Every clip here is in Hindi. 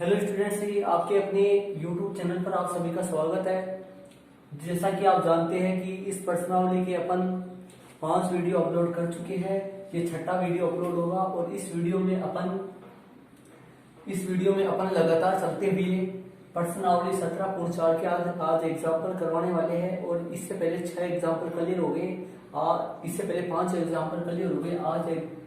हेलो स्टूडेंट्स, ये आपके अपने YouTube चैनल पर आप सभी का स्वागत है। जैसा कि आप जानते हैं कि इस प्रश्नावली के अपन 5 वीडियो अपलोड कर चुके हैं। ये छठा वीडियो अपलोड होगा और इस वीडियो में अपन लगातार चलते हुए प्रश्नावली 17.4 के आज एग्जाम्पल करवाने वाले हैं। और इससे पहले 6 एग्जाम्पल क्लियर हो गए, इससे पहले 5 एग्जाम्पल क्लियर हो गए।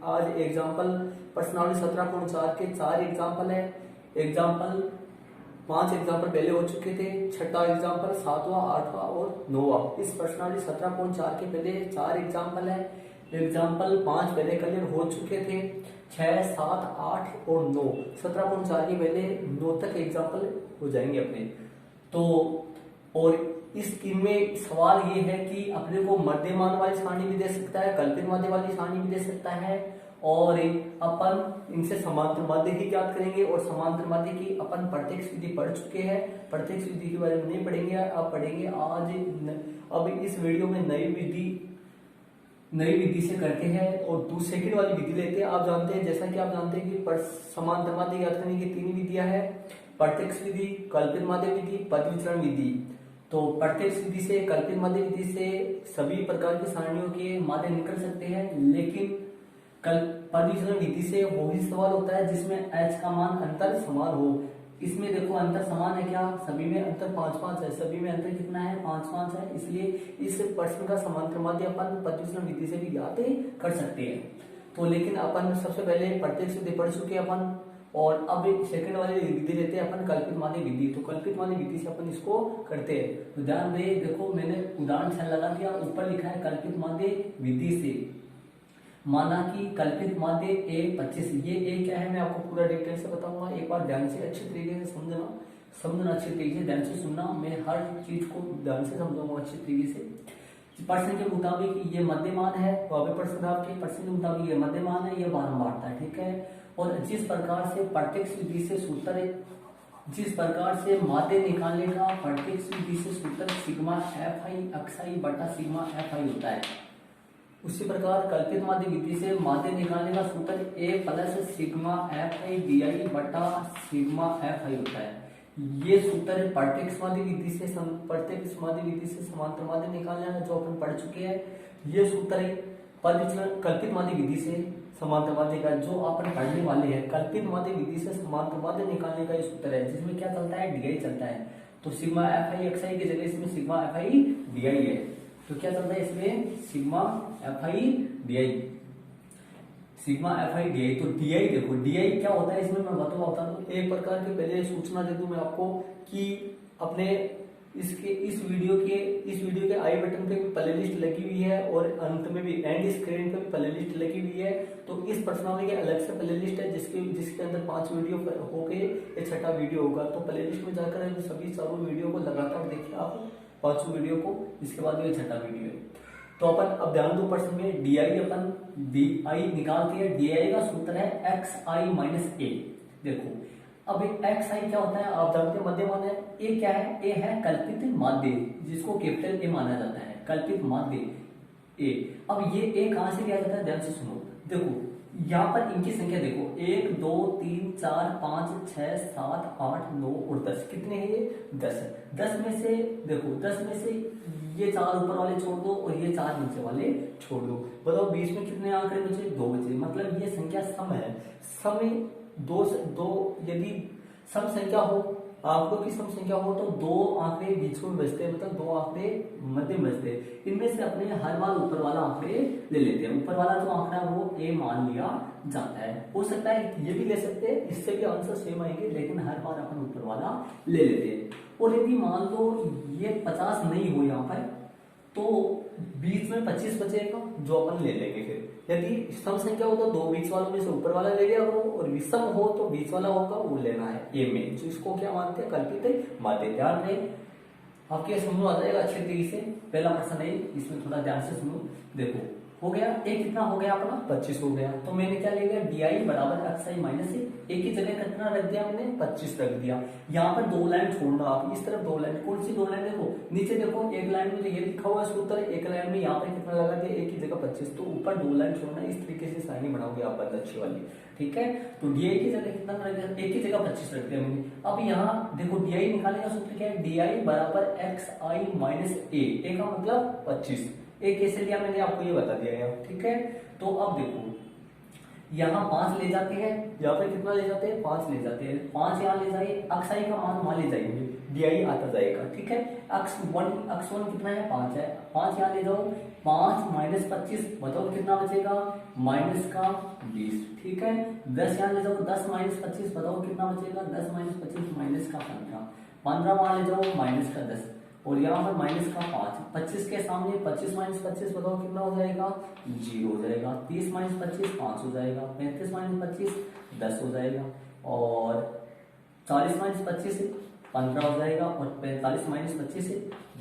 आज एग्जाम्पल प्रश्नावली 17.4 के 4 एग्जाम्पल है। 5 एग्जाम्पल पहले हो चुके थे। छठा एग्जाम्पल, 7वां, 8वां और 9वां। इस प्रश्नावली 17.4 के पहले 4 एग्जाम्पल है। एग्जाम्पल 5 पहले क्लियर हो चुके थे। 6, 7, 8 और 9, 17.4 के पहले 9 तक एग्जाम्पल हो जाएंगे अपने। तो और इस इनमें सवाल ये है कि अपने को मध्यमान वाली सारणी भी दे सकता है, कल्पित माध्य वाली सारणी भी दे सकता है, और अपन इनसे समांतर माध्य ही ज्ञात करेंगे। और समांतर माध्य की अपन प्रत्यक्ष विधि पढ़ चुके हैं, प्रत्यक्ष विधि के बारे में नहीं पढ़ेंगे, अब पढ़ेंगे आज। अब इस वीडियो में नई विधि से करते हैं और सेकंड वाली विधि लेते हैं। आप जानते हैं, जैसा कि आप जानते हैं कि समांतर माध्य ज्ञात करने की 3 विधियां हैं: प्रत्यक्ष विधि, कल्पित माध्य विधि, पद विचरण विधि। तो प्रत्यक्ष विधि से, कल्पित माध्य विधि से सभी प्रकार की सारणियों के माध्य निकल सकते हैं, लेकिन पद विचरण विधि से वही सवाल होता है जिसमें h का मान अंतर समान हो। इसमें देखो अंतर समान है क्या? सभी में अंतर 5-5 है। सभी में अंतर कितना है? 5-5 है। इसलिए इस प्रश्न का समांतर माध्य अपन पद विचरण विधि से भी ज्ञात कर सकते हैं। तो लेकिन अपन सबसे पहले प्रत्यक्ष विधि पढ़ चुके अपन, और अब सेकंड वाली विधि लेते हैं अपन, कल्पित माध्य विधि। तो कल्पित माध्य विधि से अपन इसको करते हैं। तो ध्यान दे, देखो मैंने उदाहरण से लगा दिया, ऊपर लिखा है कल्पित माध्य विधि से। माना कि कल्पित माध्य A25, ये A क्या है मैं आपको पूरा डिटेल से बताऊंगा। एक बार ध्यान से अच्छी तरीके से समझना अच्छी तरीके से, ध्यान से सुनना। मैं हर चीज को ध्यान से समझाऊंगा अच्छी तरीके से। प्रश्न के मुताबिक ये मध्यमान है, तो अभी प्रश्न के मुताबिक ये मध्यमान है, ये बारंबारता है, ठीक है। और जिस प्रकार से प्रत्यक्ष विधि से सूत्र है, जिस प्रकार से माध्य निकालने का प्रत्यक्ष विधि से सूत्र सिग्मा FI XI बटा सिग्मा FI होता है, उसी प्रकार कल्पित माध्य विधि से माध्य निकालने का सूत्र A plus sigma FI DI बटा सिग्मा FI होता है। ये सूत्र प्रत्यक्ष माध्य विधि से समांतर माध्य निकालने का, जो अपन पढ़ चुके हैं। ये सूत्र है पद विचलन कल्पित माध्य विधि से समांतर माध्य का, जो अपन पढ़ने वाले हैं। कल्पित माध्य विधि से समांतर माध्य निकालने का ये सूत्र है, जिसमें क्या चलता है? DI चलता है। तो सिग्मा FI XI की जगह इसमें सिग्मा FI DI है। तो क्या चलता है इसमें? Sigma FI DI, sigma FI DI। तो DI देखो, DI क्या होता है इसमें मैं बता दूं। एक प्रकार के पहले सूचना दे दूं मैं आपको कि अपने इस वीडियो के आई बटन पे भी प्ले लिस्ट लगी हुई है, और अंत में भी एंड स्क्रीन पे भी प्ले लिस्ट लगी हुई है। तो इस प्रश्नावली के अलग से प्ले लिस्ट है, जिसके अंदर 5 वीडियो हो गए, ये छठा वीडियो होगा। तो प्ले लिस्ट में जाकर सभी चारों वीडियो को लगातार देखिए आप, 5 वीडियो को, इसके बाद ये छठा वीडियो है। तो अपन अब ध्यान दो, प्रश्न में DI अपन DI निकालते हैं। DI का सूत्र है XI माइनस A। देखो अब XI क्या होता है आप जानते हैं, मध्यमान है। A क्या है? A है कल्पित माध्य, जिसको कैपिटल A माना जाता है, कल्पित माध्य A। अब ये A कहां से लिया जाता है? ध्यान से सुनो। देखो यहाँ पर इनकी संख्या देखो, 1 2 3 4 5 6 7 8 9 और 10। कितने हैं ये? 10 है। 10 में से देखो, 10 में से ये 4 ऊपर वाले छोड़ दो और ये 4 नीचे वाले छोड़ दो। बताओ बीच में कितने आंकड़े बचे? 2 बचे। मतलब ये संख्या सम है। सम में दो यदि सम संख्या हो, आंकड़ों की सम संख्या हो, तो 2 आंकड़े बीच में बचते हैं, मतलब 2 आंकड़े मध्य में बचते हैं। इनमें से अपने हर बार ऊपर वाला आंकड़े ले लेते हैं। ऊपर वाला जो आंकड़ा वो A मान लिया जाता है। हो सकता है ये भी ले सकते हैं, इससे भी आंसर सेम आएंगे, लेकिन हर बार अपन ऊपर वाला ले लेते हैं। और यदि मान लो ये 50 नहीं हो यहाँ पर, तो बीच में 25 बचेगा, जो अपन ले लेंगे। फिर यदि सम संख्या हो तो 2 बीच वालों में से ऊपर वाला ले लिया करो, और विषम हो तो बीच वाला होगा वो लेना है A में, जो इसको क्या मानते हैं? कल्पित माध्य। ध्यान रहे, आपके समझ आ जाएगा अच्छे तरीके से। पहला प्रश्न है, इसमें थोड़ा ध्यान से सुनो। देखो हो गया। ए कितना हो गया अपना 25 हो गया। तो मैंने क्या ले गया डी आई बराबर एक्स आई माइनस ए की जगह कितना रख दिया मैंने 25 रख दिया। यहाँ पर 2 लाइन छोड़ना आप, इस तरफ 2 लाइन, कौन सी 2 लाइन देखो नीचे देखो, एक लाइन में तो ये लिखा हुआ है सूत्र, एक लाइन में यहाँ पर कितना लगा दिया ए की जगह 25, तो ऊपर 2 लाइन छोड़ना, इस तरीके से साइन बनाओगे आप बंद अच्छी वाली, ठीक है। तो डी आई की जगह कितना रख दिया, ए की जगह 25 रख दिया मैंने। अब यहाँ देखो डी आई निकालने का सूत्र क्या है, डी आई बराबर एक्स आई माइनस ए का मतलब 25। ए कैसे लिया मैंने आपको ये बता दिया है, ठीक है। तो अब देखो यहाँ 5 ले जाते हैं, यहाँ पे कितना ले जाते हैं 5 ले जाते हैं, 5 यहाँ ले जाइए, अक्स आई का मान वहां ले जाएंगे, डी आई आता जाएगा, ठीक है। अक्स वन कितना है 5 है, 5 यहाँ ले जाओ, 5 माइनस 25 बताओ कितना बचेगा माइनस का 20, ठीक है। 10 यहाँ ले जाओ, 10 माइनस 25 बताओ कितना बचेगा, 10 माइनस 25 माइनस का 15, 15 वहां ले जाओ माइनस का 10, और यहाँ पर माइनस का 5, 25 के सामने 25 माइनस 25 बताओ कितना हो जाएगा 0 हो जाएगा, 30 माइनस 25 5 हो जाएगा, 35 माइनस 25 10 हो जाएगा, और 40 माइनस 25 15 हो जाएगा, और 45 माइनस 25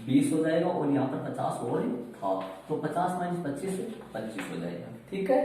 20 हो जाएगा, और यहाँ पर 50 और था, तो 50 माइनस 25 25 हो जाएगा, ठीक है।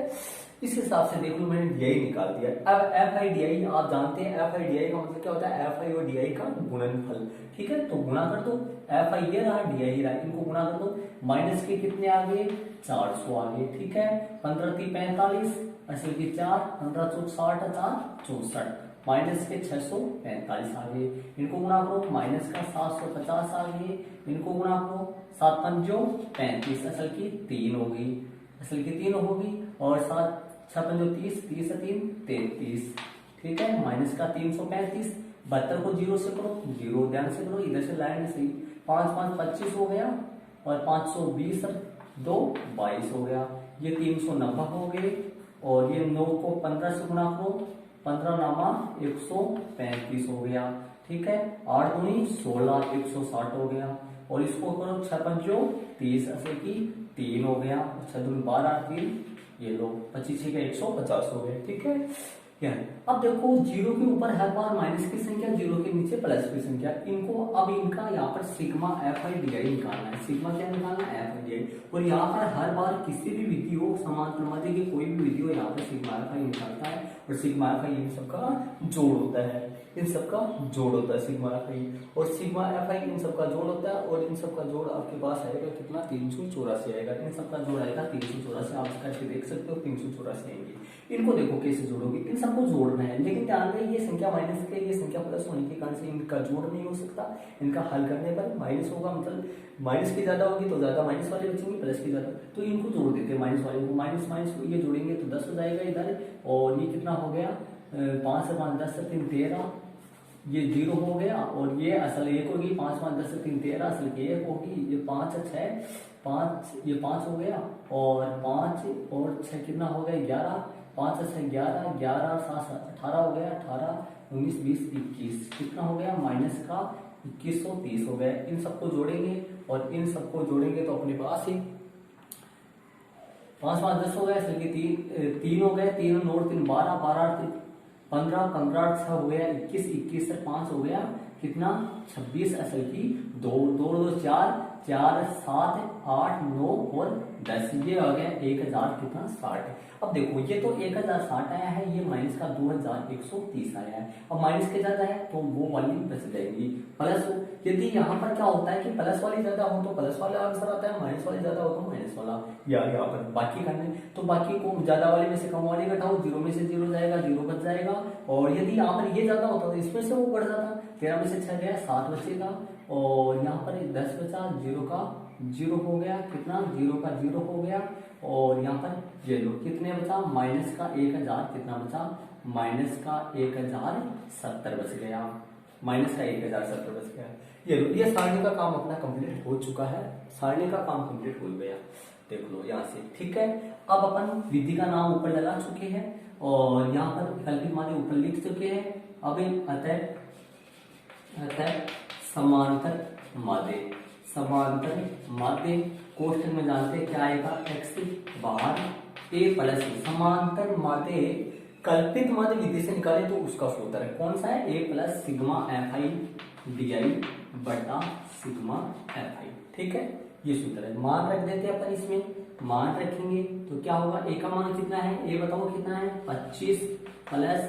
इस हिसाब से देख लो मैंने डी आई निकाल दिया। अब एफ आई डी आई आप जानते हैं, एफ आई डी आई का मतलब क्या होता है, एफ आई और डी आई का गुणनफल, ठीक है। तो गुणा कर दो, एफ आई ये रहा डी आई रहा, इनको गुणा कर दो, माइनस के कितने आ गए 400 आ गए, ठीक है। 15 3 45 असल की 4, 15 चौक 60 4 64, माइनस के 645 आ गए, इनको गुणा करो, माइनस का 750 आ गए, इनको गुणा करो, 7 पंजो 35 असल की 3 हो गई, असल की 3 होगी, और 7 6 पंजो 30 30 3 33, ठीक है। माइनस का 335, 72 को 0 से करो, 0 ध्यान से करो, इधर से लाइन सही, 5 5 25 हो गया, और 520 2 22 हो गया, ये 390 हो गए, और ये 9 को 15 से गुणा करो, 15 नामा 135 हो गया, ठीक है। 8 दूनी 16 160 हो गया, और इसको करो 6 पंजो 30 असल की 3 हो गया, 6 दूनी 12 3 ये लो 25 के 150 हो गए, ठीक है। क्या अब देखो जीरो के ऊपर हर बार माइनस की संख्या, जीरो के नीचे प्लस की संख्या, इनको अब इनका यहाँ पर सिग्मा एफ आई डी आई निकालना है, सिग्मा क्या निकालना है एफ आई डी आई, और यहाँ पर हर बार किसी भी विधि हो, समांतर माध्य की कोई भी विधि हो, यहाँ पर सिग्मा एफ आई निकालता है, और सिग्मा एफ आई इन सबका जोड़ होता है, इन सबका जोड़ होता है सिग्मा एफ आई, और सिग्मा एफ आई इन सबका जोड़ होता है, और इन सबका जोड़ आपके पास आएगा कितना 384 आएगा, इन सबका जोड़ आएगा 384, आप करके देख सकते हो 384 आएंगे। इनको देखो कैसे जोड़ोगे, इन सबको जोड़ना है, लेकिन ध्यान रहे ये संख्या माइनस के, ये संख्या प्लस होने के कारण से इनका जोड़ नहीं हो सकता, इनका हल करने पर माइनस होगा, मतलब माइनस की ज्यादा होगी तो ज्यादा माइनस वाले बचेंगे, प्लस की ज्यादा, तो इनको जोड़ देते हैं माइनस वाले को, माइनस माइनस ये जोड़ेंगे तो 10 हो जाएगा इधर, और ये कितना हो गया 5 से 5 10 से 3 13, ये 0 हो गया, और ये असल 1 होगी, 5 5 10 से 3 13 असल की 1 होगी, ये 5 6 5 ये 5 हो गया, और 5 और 6 कितना हो गया 11, 5 6 11 11 7 18 हो गया, 18 19 20 21 कितना हो गया माइनस का 2130 हो गया। इन सबको जोड़ेंगे, और इन सबको जोड़ेंगे तो अपने पास ही 5 5 10 हो गया, असल की 3 हो गया, 3 नोट 3 12 12 15 15 6 हो गया 21 21 से 5 हो गया कितना 26 असल की 2 2 2 4 4 7 8 9 और 10, ये आ गया 1000 कितना 60। अब देखो ये तो 1060 आया है, ये माइनस का 2130 आया है, अब माइनस के ज्यादा है तो वो वाली बच जाएगी, प्लस यदि यहाँ पर क्या होता है कि प्लस वाली ज्यादा हो तो प्लस वाला आंसर आता है, माइनस वाली ज्यादा हो तो माइनस वाला, या यहाँ पर बाकी करने, तो बाकी को ज्यादा वाले में से कम वाले घटाओ, 0 में से 0 जाएगा, 0 बच जाएगा, और यदि यहाँ पर ये ज्यादा होता तो इसमें से वो बढ़ जाता, 13 में से 6 गया 7 बचेगा, और यहाँ पर 10 बचा, 0 का 0 हो गया कितना 0 का 0 हो गया, और यहाँ पर ये लो कितने बचा माइनस का 1000 कितना बचा माइनस का 1070 बच गया, माइनस का 1070 बच गया। ये सारणी का काम अपना कंप्लीट हो चुका है, सारणी का काम कंप्लीट हो गया, देख लो यहाँ से, ठीक है। अब अपन विधि का नाम ऊपर लगा चुके हैं, और यहाँ पर कल्पित माध्य ऊपर लिख चुके हैं। अब अतः समांतर माध्य, समांतर माध्य क्वेश्चन में जानते हैं क्या आएगा, एक्स बाहर ए प्लस, समांतर माध्य कल्पित माध्य विधि से निकाले तो उसका सूत्र है कौन सा है, A plus sigma F I D I बटा सिग्मा एफ आई, ठीक है। ये सूत्र है। मान रख देते हैं अपन इसमें, मान रखेंगे तो क्या होगा, ए का मान कितना है, ए बताओ कितना है 25 प्लस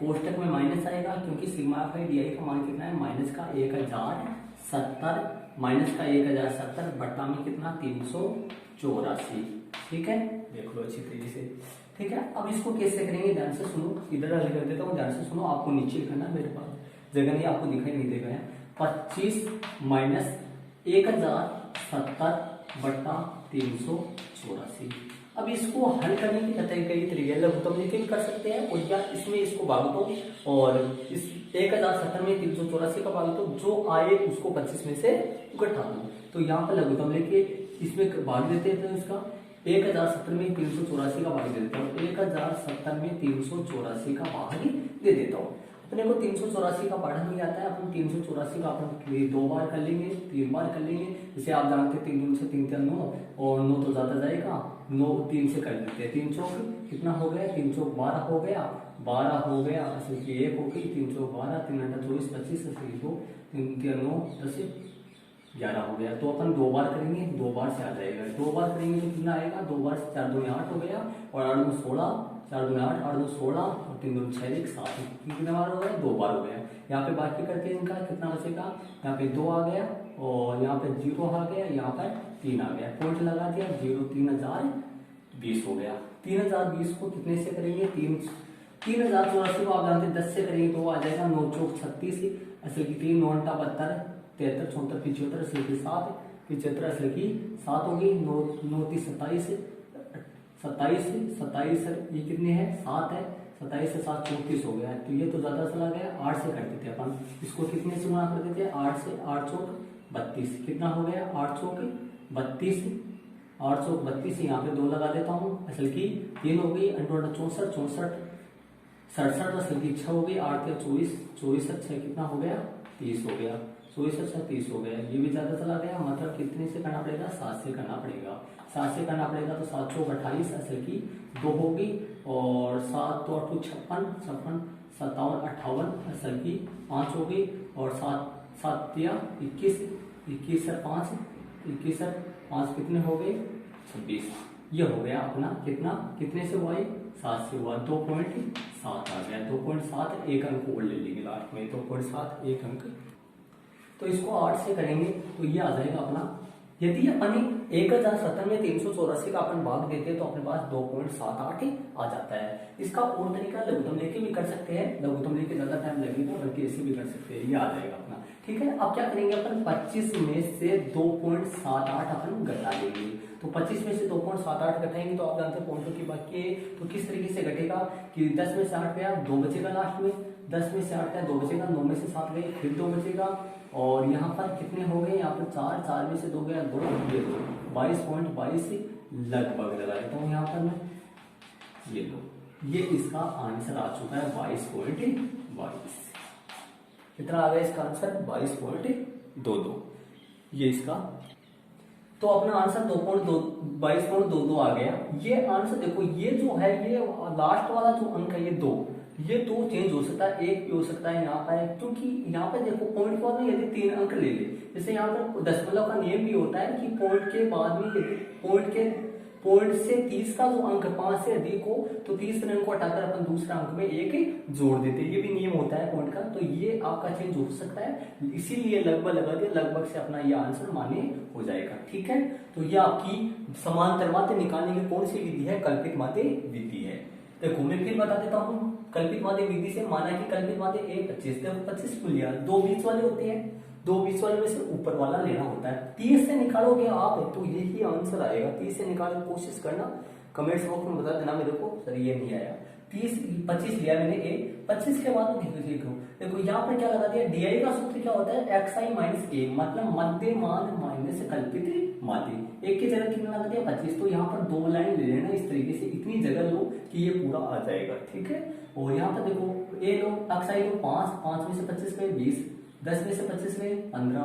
कोष्टक में माइनस आएगा क्योंकि सिग्मा बाई डी आई का मान कितना है माइनस का 1070 माइनस का 1070 बट्टा में कितना 384। ठीक है, देख लो अच्छी तरीके से। ठीक है, अब इसको कैसे करेंगे ध्यान से सुनो, इधर हल कर देता हूँ, ध्यान से सुनो, आपको नीचे करना, मेरे पास जगह नहीं, आपको दिखाई नहीं देगा। 25 माइनस 1070 बट्टा 384। अब इसको हल करने की कई तरीके लघुत्तम लेके भी कर सकते हैं, और या इसमें इसको भाग दो और इस 1070 में 384 का भाग दो, जो आए उसको 25 में से घटा दो। तो यहाँ पर लघुत्तम लेके इसमें भाग देते हैं, तो इसका 1070 में 384 का भाग दे देता हूँ, 1070 में 384 का भाग दे देता हूँ। अपने को 384 का पढ़ा नहीं आता है, अपन 384 का अपन 2 बार कर लेंगे, 3 बार कर लेंगे। जैसे आप जानते हैं 3 से 3 9 और 9 तो ज्यादा जाएगा, 9 3 से कर देते हैं, 3 चौक कितना हो गया, 3 चौक 12 हो गया, 12 हो गया, असल की 1 हो गई, 3 चौक 12, 3 8 24 25, असल 2 3 3 9 10 11 हो गया। तो अपन 2 बार करेंगे, 2 बार से आ जाएगा, 2 बार करेंगे तो कितना आएगा, 2 बार से 4 2 8 हो गया, और 8 2 16, 4 2 8, 8 2 16 और 3 2 6 1 7, कितने बार हो गया, 2 बार हो गया। यहाँ पे बाकी करते हैं इनका, कितना बचेगा, यहाँ पे 2 आ गया और यहाँ पे 0 आ गया, यहाँ पर 3 आ गया, पॉइंट लगा दिया, 0 3020 हो गया। 3020 को कितने से करेंगे, 3084 को आप जानते हैं 10 से करेंगे तो आ जाएगा 9 चौक 36, असल की 3 9 72 73 74 75, असल की 7 75, असल की 7 होगी, 9 9 30 27 27 ये कितने हैं 7 है, 27 से 7 34 हो गया। तो ये तो ज्यादा चला गया, 8 से कर देते अपन, इसको कितने से गुणा कर देते हैं, 8 से, 8 चौक 32, कितना हो गया 8 चौक 32, 8 चौक 32, यहाँ पे 2 लगा देता हूँ, असल की 3 हो गई, 64 64 67, असल की 6 हो गई, 8 या 24 24 6 कितना हो गया 30 हो गया, 24 30 हो गया। ये भी ज्यादा चला गया, मतलब कितने से करना पड़ेगा, 7 से करना पड़ेगा, 7 से करना पड़ेगा। तो 7 चौक 28, असल की 2 होगी, और 7 तो 8 56 56 57 58, असल की 5 होगी, और 7 7 या 21 21 और 5 21 और 5 कितने हो गए 26। ये हो गया अपना कितना, कितने से हुआ, 7 से हुआ, 2.7 आ गया, 2.7 एक अंक और ले लेंगे लास्ट में, 2.7 एक अंक। तो इसको 8 से करेंगे तो ये आ जाएगा अपना, यदि अपन 1070 में 384 का अपन भाग देते हैं तो अपने पास 2.78 आ जाता है। इसका और तरीका लघुत्तम लेके भी कर सकते हैं, लघुत्तम लेके ज्यादा टाइम लगेगा, बल्कि ऐसे भी कर सकते हैं, ये आ जाएगा अपना। ठीक है, अब क्या करेंगे अपन 25 में से 2.78 अपन घटा लेंगे। तो 25 में से 2.78 घटाएंगे तो आप जानते हैं पॉइंटों की बाकी है, तो किस तरीके से घटेगा कि 10 में से 8 गया, 2 बचेगा लास्ट में, 10 में से 8 गया 2 बचेगा, 9 में से 7 गए फिर 2 बचेगा, और यहाँ पर कितने हो गए, यहाँ पर 4 4 में से 2 गया 2, ये 22.22 लगभग लगा देता हूँ यहाँ पर मैं, ये लो, ये इसका आंसर आ चुका है 22.22। कितना आ गया इसका आंसर 22.22, ये इसका, तो अपना आंसर 22.22 आ गया। ये आंसर देखो, ये जो है ये लास्ट वाला जो अंक है ये दो चेंज हो सकता है, एक भी हो सकता है यहाँ पर, क्योंकि यहाँ पे देखो पॉइंट के बाद में यदि 3 अंक ले ले, जैसे यहाँ पर दशमलव का नियम भी होता है कि पॉइंट के बाद में यदि पॉइंट से 30 का जो अंक 5 से अधिक हो तो 30 अंक को हटाकर अपन दूसरा अंक में एक जोड़ देते हैं, ये भी नियम होता है पॉइंट का। तो ये आपका चेंज हो सकता है, इसीलिए लगभग लगा दिया, लगभग से अपना ये आंसर मान्य हो जाएगा। ठीक है, तो ये आपकी समांतर माध्य निकालने की कौन सी विधि है, कल्पित माध्य विधि है। देखो मैं फिर बता देता हूँ, कल्पित माध्य विधि से माना कि कल्पित माध्य a 25, देखो 25 को लिया, 2 बीच वाले होते हैं, 2 बीच वाले में से ऊपर वाला लेना होता है। 30 से निकालोगे आप तो यही आंसर आएगा, 30 से निकालने की कोशिश करना, कमेंट्स बॉक्स में बता देना मेरे को सर ये नहीं आया। 25 लिया मैंने a, 25 के बाद में देखो यहाँ पर क्या लगा दिया, डी का सूत्र क्या होता है xi माइनस a, मतलब मध्यमान माइनस कल्पित माध्य। एक की जगह कितना लगा दिया 25, तो यहाँ पर 2 लाइन ले लेना इस तरीके से, इतनी जगह लो कि ये पूरा आ जाएगा। ठीक है, और यहाँ पर देखो a लो xi लो 5 में से 25 गए 20, 10 में से 25 गए 15,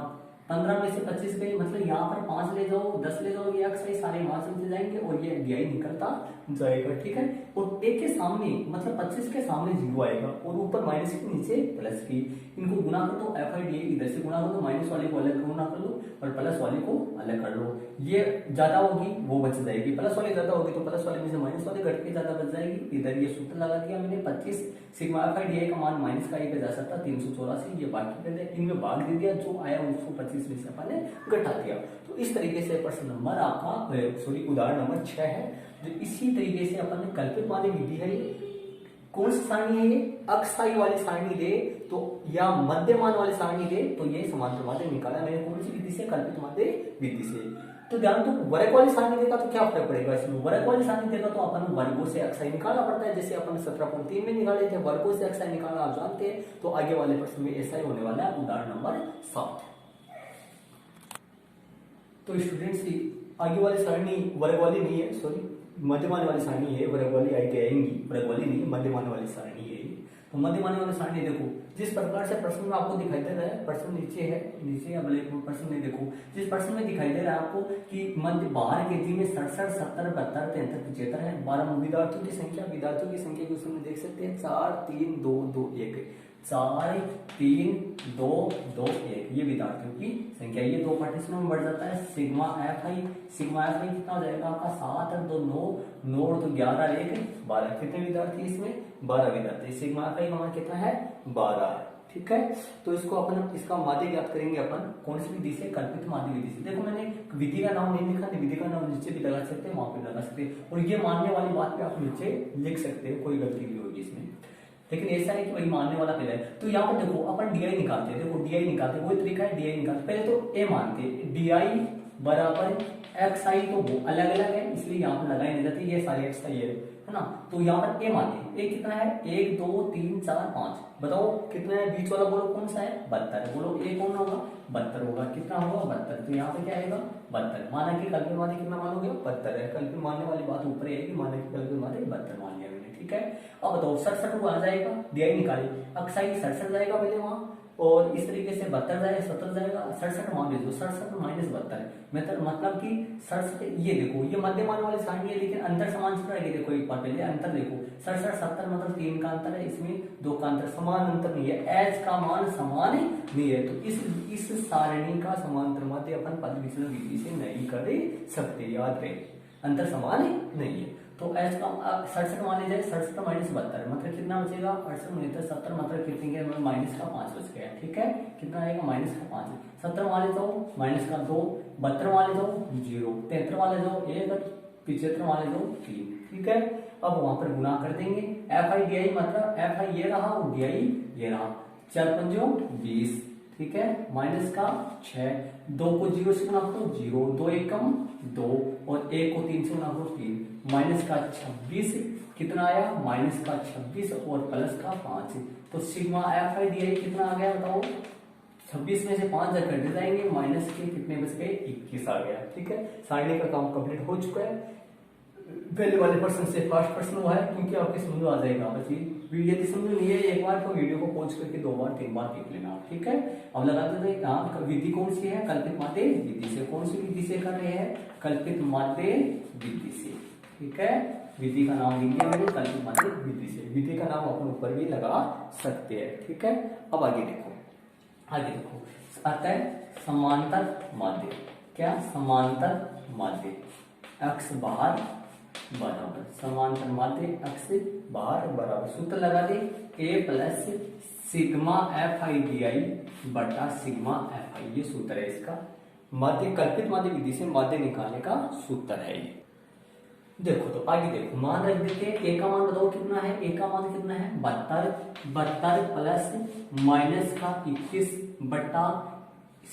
15 में से 25 गए, मतलब यहाँ पर 5 ले जाओ, 10 ले जाओ, ये अक्स सारे वहां से चले जाएंगे और ये डी निकलता जाएगा, ठीक है। और एक के सामने मतलब 25 के सामने 0 आएगा और ऊपर माइनस के नीचे प्लस की, इनको गुना कर दो, एफ आई डी इधर से गुना कर दो, माइनस वाले को अलग गुना कर लो और प्लस वाले को अलग कर लो। ये ज्यादा होगी वो बच जाएगी, प्लस वाले ज्यादा होगी तो प्लस वाले में से माइनस वाले घट के ज्यादा बच जाएगी। इधर ये सूत्र लगा दिया मैंने 25 सिग्मा एफ आई डी का मान माइनस का एक जा सकता 384, ये बाकी कर दिया, इनमें भाग दे दिया, जो आया उसको 25 में से अपन ने घटा दिया। तो इस तरीके से प्रश्न नंबर आपका उदाहरण नंबर 6 है। जो इसी तरीके से अपन ने कल्पित माध्य विधि है, कौन सी सारणी है ये, अक्षाई वाली सारणी दे तो या मध्यमान वाली सारणी दे तो ये समांतर माध्य निकाला मैंने कौन सी विधि से, कल्पित माध्य विधि से। तो ध्यान दो, वर्ग वाली सारणी देगा तो क्या फर्क पड़ेगा इसमें, वर्ग वाली सारणी देगा तो अपन वर्गों से अक्षाई निकालना पड़ता है, जैसे अपन 17.3 में निकाले थे, वर्गों से अक्षाई निकालना आप जानते हैं। तो आगे वाले प्रश्न में ऐसा ही होने वाला है, उदाहरण नंबर 7। तो स्टूडेंट्स आगे वाली सारणी वर्ग वाली नहीं है, सॉरी मध्यमान वाली सारणी है, वर्ग वाली आएंगी, वर्ग वाली नहीं मध्यमान वाली सारणी है। तो मध्यमान वाली सारणी देखो, जिस प्रकार से प्रश्न में आपको दिखाई दे रहा है, प्रश्न नीचे है, नीचे या ब्लैक बोर्ड प्रश्न में देखो, जिस प्रश्न में दिखाई दे रहा है आपको कि मध्य बाहर के जी में 67, 70, 72, 73, 75 है। 12 विद्यार्थियों की संख्या, विद्यार्थियों की संख्या को उसमें देख सकते हैं 4 3 2 2 1, 4 3 2 2 1, ये विद्यार्थियों की संख्या। ये दो पार्टीशनों में बढ़ जाता है। सिग्मा एफ आई कितना हो जाएगा आपका 7 और 2 9, 9 और 2 11, 1 12, कितने विद्यार्थी इसमें 12 विद्यार्थी। सिग्मा एफ आई का मान कितना है 12, ठीक है। तो इसको अपन इसका माध्य ज्ञात करेंगे अपन कौन सी विधि से, कल्पित माध्य विधि से। देखो मैंने विधि का नाम नहीं लिखा, विधि का नाम नीचे भी लगा सकते हैं, वहां पे लगा सकते हैं, और ये मानने वाली बात पे आप नीचे लिख सकते हो, कोई गलती नहीं होगी इसमें। लेकिन ऐसा है कि भाई मानने वाला पहले है। तो यहाँ पर देखो अपन डीआई निकालते हैं, देखो डीआई निकालते हैं, वही तरीका है डीआई निकालते। पहले तो ए मानते हैं, डीआई बराबर एक्स आई, तो वो अलग अलग है इसलिए यहाँ पर लगाई नहीं जाती, ये सारे एक्स आई है ना। तो यहाँ पर ए मानते, ए कितना है 1 2 3 4 5, बताओ कितना है, बीच वाला बोलो कौन सा है 72, बोलो ए कौन होगा 72 होगा, कितना होगा 72, तो यहाँ पे क्या आएगा 72। माना कि कल्पित माध्य कितना मानोगे 72 है, कल्पित मानने वाली बात ऊपर आएगी, माना कि कल्पित माध्य 72 मान लिया मैंने, ठीक है। अब बताओ 67 को आ जाएगा, डीआई निकाले, अक्साई 67 जाएगा पहले वहां, और इस तरीके से 72 जाएगा, 70 जाएगा, 67 मान लीजिए, 67 माइनस 72 मतलब कि 67, ये देखो ये मध्यमान वाली सारणी है, लेकिन अंतर समान चल रहा है। देखो एक बार पहले अंतर देखो, 67 70 मतलब 3 का अंतर है, इसमें 2 का अंतर, समान अंतर नहीं है, एच का मान समान नहीं है। तो इस सारणी का समांतर माध्य अपन पद विचलन विधि से नहीं कर सकते, याद रहे अंतर समान नहीं है। तो एच का 67 मान लीजिए, 67 माइनस 72 मतलब कितना बचेगा 68 मिनट 70 मतलब कितने के माइनस का 5 बच गया, ठीक है। कितना आएगा माइनस का 5, 70 मान लेता हूँ माइनस का 2, 72 मान लेता हूँ 0, 73 मान लेता हूँ 1, 75 मान लेता हूँ 3, ठीक है। अब वहां पर गुना कर देंगे, एफ आई डी आई मतलब एफ आई ये रहा और डी आई ये रहा, 4 पंजों 20, ठीक है, माइनस का 6, 2 को 0 से गुना करो 0, 2 एकम 2 और 1 को 3 से गुना करो 3, माइनस का 26, कितना आया माइनस का 26 और प्लस का 5। तो सिग्मा एफ आई डी आई कितना आ गया बताओ, 26 में से 5 जब कट जाएंगे, माइनस के कितने बच गए 21 आ गया, ठीक है। सारणी का काम कंप्लीट हो चुका है। पहले वाले प्रश्न से फर्स्ट प्रश्न हुआ है, क्योंकि आपके समझ में आ जाएगा बच्ची। वीडियो यदि समझ नहीं है एक बार तो वीडियो को पॉज करके 2 बार 3 बार देख लेना, ठीक है। अब लगाते थे यहाँ विधि कौन सी है, कल्पित माध्य विधि से। कौन सी विधि से कर रहे हैं, कल्पित माध्य विधि से, ठीक है। विधि का नाम लिख दिया मैंने, कल्पित माध्य विधि से। विधि का नाम अपन ऊपर भी लगा सकते हैं, ठीक है। अब आगे देखो, आगे देखो अतः समांतर माध्य, क्या समांतर माध्य, अक्ष बाहर बराबर, समांतर माध्य अक्ष बाहर बराबर, सूत्र लगा दे A plus sigma F I D I बटा सिग्मा एफ आई, ये सूत्र है इसका। माध्य कल्पित माध्य विधि से माध्य निकालने का सूत्र है ये। देखो तो आगे देखो, मान रख देते हैं, ए का मान बताओ कितना है, ए का मान कितना है 72 प्लस माइनस का 21 बटा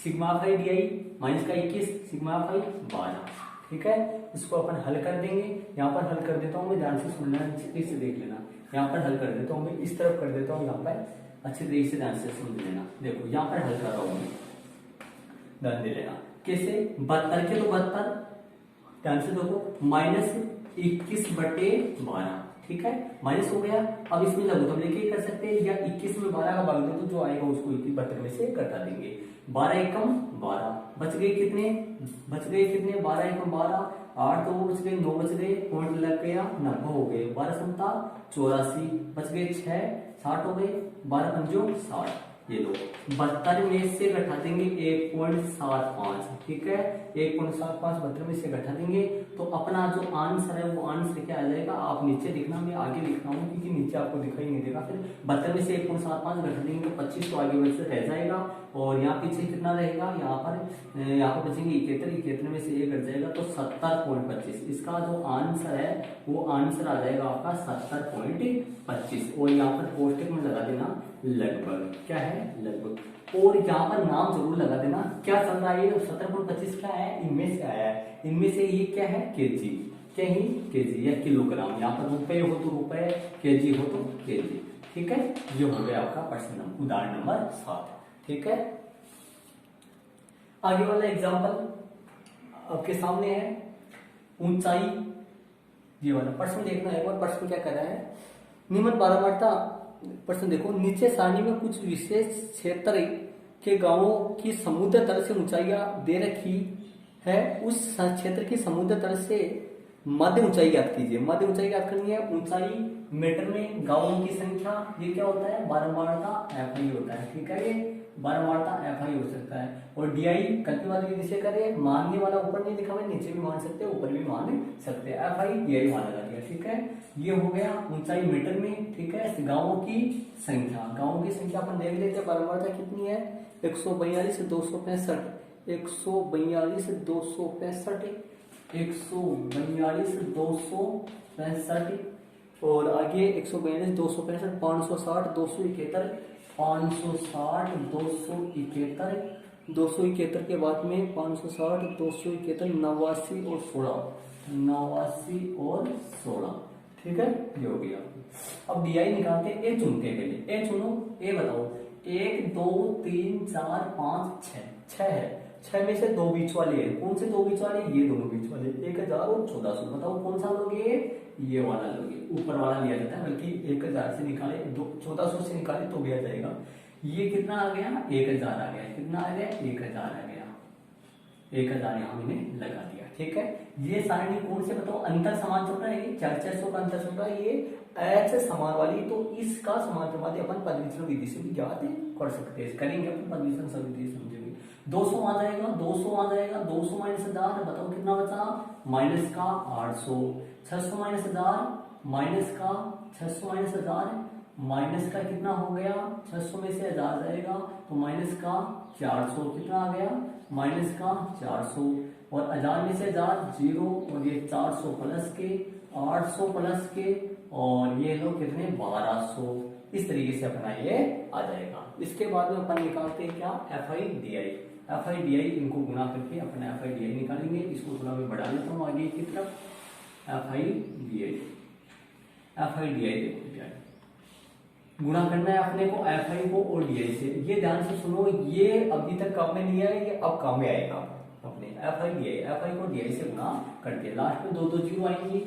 sigma F I D I minus का 21 सिग्मा एफ आई 12, ठीक है। इसको अपन हल कर देंगे, यहाँ पर हल कर देता हूँ मैं, ध्यान से सुनना, अच्छे से देख लेना। यहाँ पर हल कर देता हूँ मैं, इस तरफ कर देता हूँ, यहाँ पर अच्छे तरीके से ध्यान से समझ लेना। देखो यहाँ पर हल कर रहा हूँ मैं, ध्यान दे लेना कैसे, 72 के तो 72, ध्यान से देखो, माइनस 21 बटे 12, ठीक है, माइनस हो गया। अब इसमें लघुत्तम लेके कर सकते हैं, या 21 में 12 का भाग दे तो जो आएगा उसको 72 में से घटा देंगे। 12 एकम 12, बच गए कितने, 12 एकम 12, 8 2 बच गए, 9 बच गए, पॉइंट लग गया, 90 हो गए, 12 समता 84, बच गए 6, 60 हो गए, 12 पंजो 60। ये लो 72 में से घटा देंगे 1.75, ठीक है, 1.75 72 में से घटा देंगे तो अपना जो आंसर है वो आंसर क्या आ जाएगा। आप नीचे लिखना, मैं आगे लिख रहा हूँ क्योंकि नीचे आपको दिखाई नहीं देगा। फिर 72 में से 1.75 घटा देंगे तो 25 तो आगे वैसे रह जाएगा, और यहाँ पीछे कितना रहेगा, यहाँ पर बचेंगे 71 में से 1 घट जाएगा तो 70.25। इसका जो आंसर है वो आंसर आ जाएगा आपका 70.25, और यहाँ पर कोष्टक में लगा देना लगभग, क्या है लगभग, और यहाँ पर नाम जरूर लगा देना क्या चल रहा है। 70.25 क्या है, इनमें से आया है, इनमें से ये क्या है केजी, क्या ही केजी या किलोग्राम, यहाँ पर रुपए हो तो रुपए, केजी हो तो केजी, ठीक है। ये हो गया आपका प्रश्न नंबर उदाहरण नंबर 7, ठीक है। आगे वाला एग्जाम्पल आपके सामने है, ऊंचाई, ये वाला प्रश्न देखना एक बार, प्रश्न क्या कर रहा है, निम्न बारहमारता प्रश्न देखो, नीचे सारणी में कुछ विशेष क्षेत्र के गांवों की समुद्र तल से ऊंचाइयां दे रखी है, उस क्षेत्र की समुद्र तल से मध्य ऊंचाई ज्ञात कीजिए। मध्य ऊंचाई ज्ञात करनी है, ऊंचाई मीटर में, गांवों की संख्या, ये क्या होता है बारहमारता एफआई होता है, ठीक है, ये बारहमारता एफआई हो सकता है। और डीआई कल्पी वाली विधि से करें, मानने वाला ऊपर नहीं लिखा हुआ, नीचे भी मान सकते हैं ऊपर भी मान सकते हैं, एफआई डीआई माना जा रहा है, ठीक है। ये हो गया ऊंचाई मीटर में, ठीक है। गांवों की संख्या, गांवों की संख्या अपन देख लेते हैं, बारहमारता कितनी है 142 265, 142 265, 142 265, और आगे 142 265, 560 271, 560 271, 271 के बाद में 560 271, 89 और 16, 89 और 16, ठीक है, ये हो गया। अब डीआई निकालते हैं, ए चुनते हैं पहले, ए चुनो, ए बताओ, 1 2 3 4 5 6, 6 है, 6 में से 2 बीच वाले हैं, कौन से 2 बीच वाले, ये दोनों बीच वाले, 1000 और 1400, बताओ कौन सा लोगे, ये वाला लोगे, ऊपर वाला लिया जाता है, बल्कि 1000 से निकाले 1400 से निकाले तो भी आ जाएगा। ये कितना आ गया, 1000 आ गया, कितना आ गया 1000 आ गया, 1000 यहाँ मैंने लगा दिया, ठीक है। ये सारणी कौन से बताओ, अंतर समान छोटा है, 400 का अंतर छोटा है, ये एच समान वाली, तो इसका समांतरवादी अपन पदविचरण विधि से भी ज्ञात कर सकते हैं, करेंगे अपन पदविचरण विधि से समझेंगे। 200 आ जाएगा, 200 आ जाएगा, 200 माइनस 1000, बताओ कितना बचा, माइनस का 800, 600 माइनस 1000, माइनस का 600 माइनस 1000, माइनस का कितना हो गया, 600 में से 1000 जाएगा तो माइनस का 400, कितना आ गया, माइनस का 400, और 1000 में से 1000 जीरो, और ये 400 प्लस के 800 प्लस के, और ये लोग कितने 1200, इस तरीके से अपना ये आ जाएगा। इसके बाद में अपन निकालते हैं क्या, F I D I, F I D आई इनको गुणा करके अपना एफ आई डी आई निकालेंगे। इसको थोड़ा मैं बढ़ा लेता हूँ आगे की तरफ, F I D I, F I D आई देखो गुणा करना है अपने को एफ आई को और डी आई से। ये ध्यान से सुनो, ये अभी तक काम में नहीं आया, ये अब काम में आएगा अपने F I D I, F I को डी आई से गुणा करके लास्ट में 2 2 जीरो आएंगी,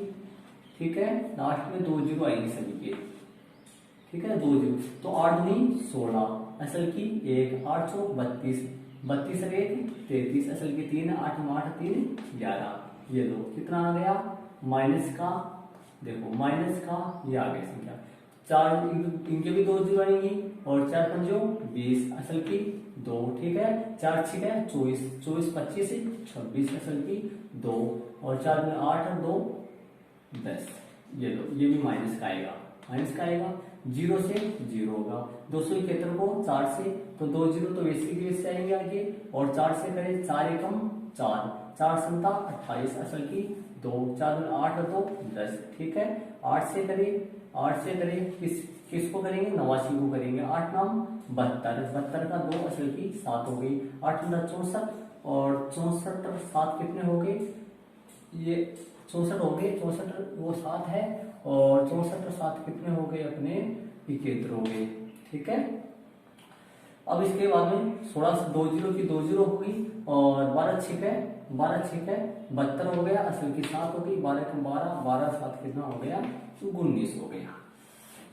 ठीक है, लास्ट में 2 जीरो आएंगे सभी के, ठीक है, 2 जीरो, तो 8 दूनी 16, असल की 1, 8 सौ 32, 32 और 1 33, असल की 3, 8 8 3 11, ये लो कितना आ गया, माइनस का देखो, माइनस का ये आ गया संख्या 4, इनके भी 2 जीरो आएंगी, और 4 पंजो 20, असल की 2, ठीक है, 4 6 है 24, 24 25 26, असल की 2, और 4 में 8 और 2 10, ये लो, ये भी माइनस का आएगा, माइनस का आएगा, 0 से 0 होगा, 271 को 4 से, तो 2 जीरो तो वैसे की वैसे आएंगे आगे, और 4 से करें 4 एकम 4, 4 संता 28, असल की 2, 4 में 8 और 2 10, ठीक है, 8 से करें किसको करेंगे, 89 को करेंगे, 8 नाम 72, 72 का 2, असल की 7 हो गई, 8 64, और 64 और 7 कितने हो गए, ये 64 हो गए, 64 वो 7 है, और 64 और 7 कितने हो गए अपने 71 हो गए, ठीक है। अब इसके बाद में 16 से 2 जीरो की 2 जीरो हो गई, और 12 6 है 72 हो गया, असल की 7 हो गई, 12 12 12 7 कितना हो गया 19 हो गया।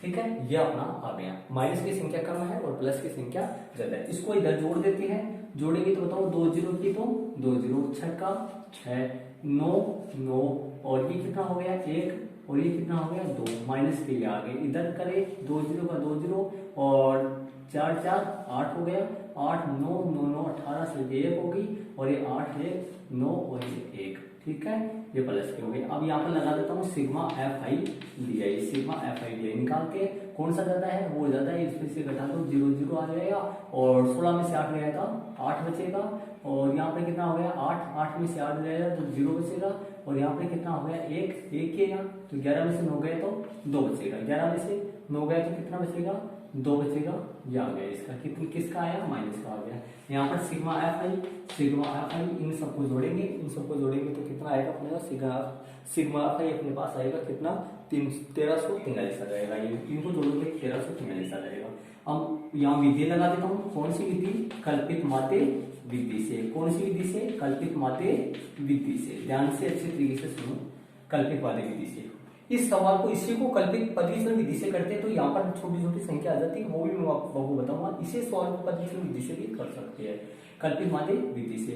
ठीक है, ये अपना आ गया। माइनस की संख्या कम है और प्लस की संख्या ज्यादा है। इसको इधर जोड़ देते हैं, जोड़ेंगे तो बताओ 2 जीरो की तो 2 जीरो, 6 का 6, 9 9 और ये कितना हो गया 1 और ये कितना हो गया 2, माइनस के लिए आ गए। इधर करे 2 जीरो का 2 जीरो और 4 4 8 हो गया, 8 9 9 9 18 से 1 होगी और ये 8 1 9 और ये 1। ठीक है, ये प्लस के हो गए। अब यहाँ पर लगा देता हूँ sigma F I D I. Sigma F I D आई निकाल के कौन सा ज्यादा है, वो ज्यादा है, इसमें से घटा दो 0 0 आ जाएगा और 16 में से 8 गया था 8 बचेगा और यहाँ पे कितना हो गया 8 8 में से 8 जाएगा तो 0 बचेगा और यहाँ पे कितना हो गया 1 1 के यहाँ तो 11 में से 9 गए तो 2 बचेगा, 11 में से 9 गए तो कितना बचेगा 2 बचेगा। ये आ गया इसका कितना, किसका आया माइनस का आ गया। यहाँ पर सिग्मा एफ आई इन सबको जोड़ेंगे, इन सबको जोड़ेंगे तो कितना आएगा अपने पास सिग्मा एफ आई अपने पास आएगा कितना 1343 आ जाएगा। ये इनको जोड़ोगे 1343 आ जाएगा। अब यहाँ विधि लगा देता हूँ, कौन सी विधि, कल्पित माध्य विधि से। कौन सी विधि से, कल्पित माध्य विधि से। ध्यान से अच्छे तरीके से सुनो, कल्पित माध्य विधि से। इस सवाल को इसी को कल्पित पदविचरण विधि से करते हैं तो यहाँ पर छोटी छोटी संख्या आ जाती है, वो भी मैं आपको बताऊंगा। इसी सवाल को पदविचरण विधि से भी कर सकते हैं, कल्पित माध्य विधि से।